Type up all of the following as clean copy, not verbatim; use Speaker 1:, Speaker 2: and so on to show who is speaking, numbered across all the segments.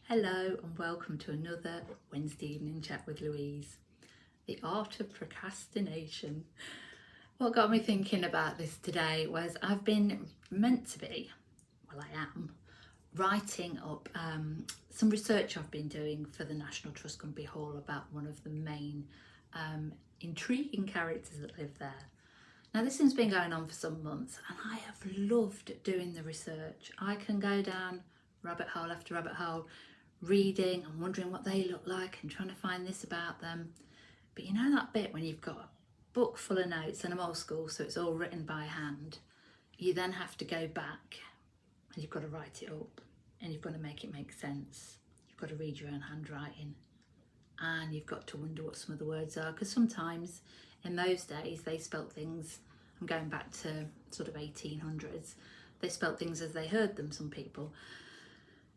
Speaker 1: Hello and welcome to another Wednesday evening chat with Louise. The Art of Procrastination. What got me thinking about this today was I've been meant to be, well I am, writing up some research I've been doing for the National Trust Company Hall about one of the main intriguing characters that live there. Now this thing's been going on for some months and I have loved doing the research. I can go down rabbit hole after rabbit hole reading and wondering what they look like and trying to find this about them. But you know that bit when you've got a book full of notes, and I'm old school so it's all written by hand, you then have to go back and you've got to write it up and you've got to make it make sense. You've got to read your own handwriting and you've got to wonder what some of the words are, because sometimes in those days they spelt things, I'm going back to sort of 1800s, they spelt things as they heard them, some people.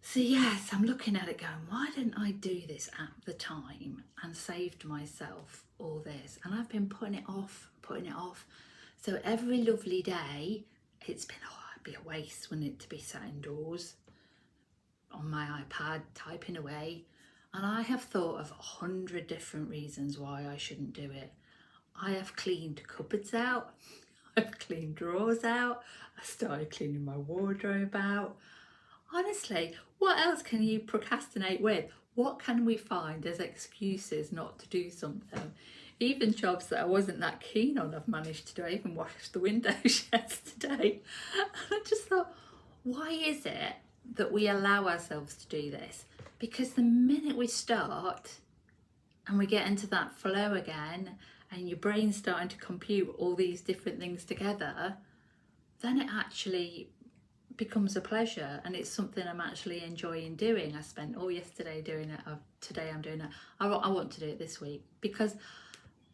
Speaker 1: So yes, I'm looking at it going, why didn't I do this at the time and saved myself all this? And I've been putting it off. So every lovely day, it's been, it'd be a waste, wouldn't it, to be sat indoors on my iPad typing away. And I have thought of 100 different reasons why I shouldn't do it. I have cleaned cupboards out. I've cleaned drawers out. I started cleaning my wardrobe out. Honestly, what else can you procrastinate with? What can we find as excuses not to do something? Even jobs that I wasn't that keen on I've managed to do. I even washed the windows yesterday. And I just thought, why is it that we allow ourselves to do this? Because the minute we start and we get into that flow again and your brain's starting to compute all these different things together, then it actually becomes a pleasure and it's something I'm actually enjoying doing. I spent all yesterday doing it. Today I'm doing it. I want to do it this week, because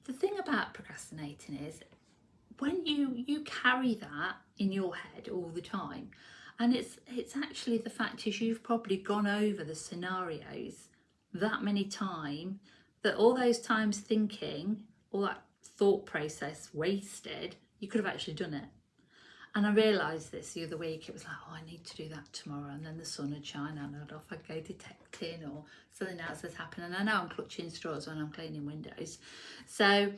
Speaker 1: the thing about procrastinating is when you carry that in your head all the time, and it's actually the fact is you've probably gone over the scenarios that many times that all those times thinking, all that thought process wasted, you could have actually done it. And I realised this the other week. It was like, I need to do that tomorrow. And then the sun would shine and I'd off, I'd go detecting or something else has happened. And I know I'm clutching straws when I'm cleaning windows. So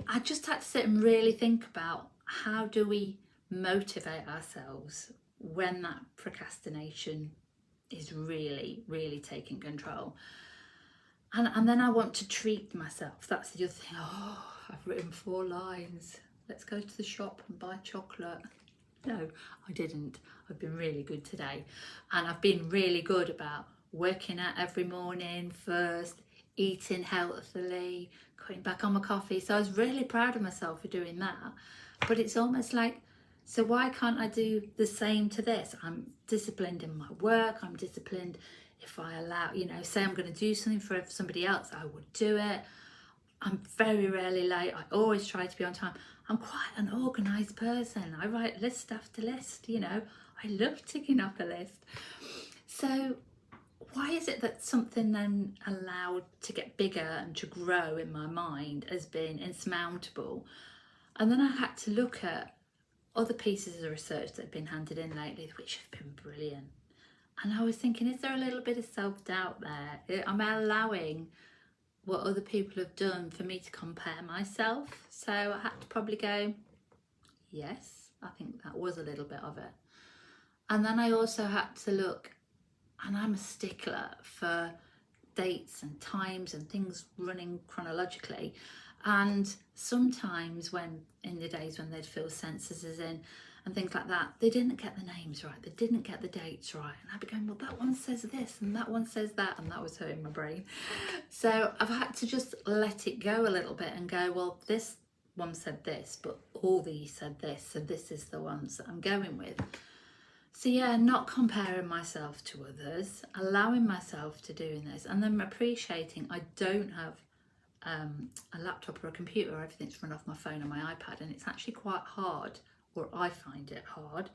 Speaker 1: I just had to sit and really think about, how do we motivate ourselves when that procrastination is really, really taking control? And then I want to treat myself. That's the other thing. I've written 4 lines. Let's go to the shop and buy chocolate. No, I didn't. I've been really good today. And I've been really good about working out every morning first, eating healthily, cutting back on my coffee. So I was really proud of myself for doing that. But it's almost like, so why can't I do the same to this? I'm disciplined in my work. I'm disciplined if I allow, say I'm going to do something for somebody else, I would do it. I'm very rarely late. I always try to be on time. I'm quite an organised person. I write list after list, I love ticking off a list. So why is it that something then allowed to get bigger and to grow in my mind has been insurmountable? And then I had to look at other pieces of research that have been handed in lately, which have been brilliant. And I was thinking, is there a little bit of self-doubt there? Am I allowing what other people have done for me to compare myself? So I had to probably go, yes, I think that was a little bit of it. And then I also had to look, and I'm a stickler for dates and times and things running chronologically. And sometimes when in the days when they'd fill censuses in and things like that, they didn't get the names right, they didn't get the dates right, and I'd be going, well, that one says this and that one says that, and that was hurting my brain. So I've had to just let it go a little bit and go, well, this one said this, but all these said this, so this is the ones that I'm going with. So yeah, not comparing myself to others, allowing myself to doing this, and then appreciating I don't have a laptop or a computer, everything's run off my phone and my iPad, and it's actually quite hard, or I find it hard,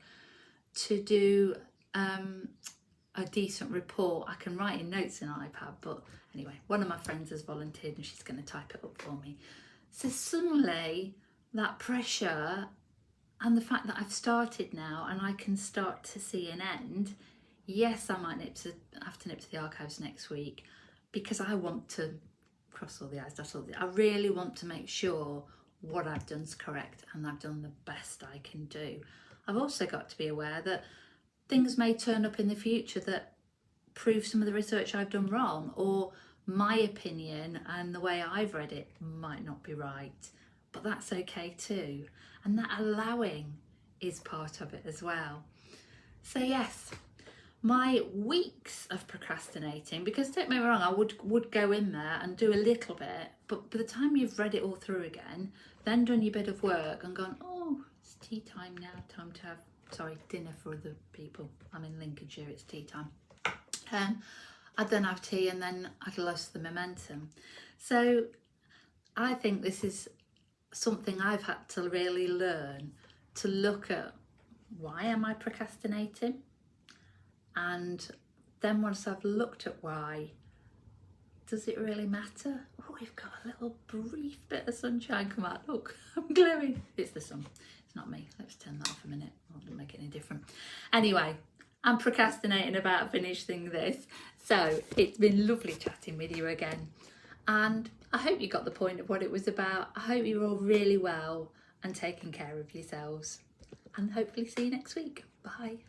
Speaker 1: to do a decent report. I can write in notes in an iPad, but anyway, one of my friends has volunteered and she's going to type it up for me. So suddenly that pressure and the fact that I've started now and I can start to see an end, Yes, I might have to nip to the archives next week because I want to cross all the I's, dot all the I really want to make sure what I've done is correct and I've done the best I can do. I've also got to be aware that things may turn up in the future that prove some of the research I've done wrong, or my opinion and the way I've read it might not be right, but that's okay too. And that allowing is part of it as well. So yes, my weeks of procrastinating, because don't get me wrong, I would go in there and do a little bit, but by the time you've read it all through again, then done your bit of work and gone, oh, it's tea time now, time to have, sorry, dinner for other people. I'm in Lincolnshire, it's tea time. I'd then have tea and then I'd lost the momentum. So I think this is something I've had to really learn, to look at why am I procrastinating? And then once I've looked at why, does it really matter? Oh, we've got a little brief bit of sunshine come out. Look, I'm glowing. It's the sun, it's not me. Let's turn that off a minute. It won't make it any different. Anyway, I'm procrastinating about finishing this. So it's been lovely chatting with you again. And I hope you got the point of what it was about. I hope you're all really well and taking care of yourselves. And hopefully see you next week. Bye.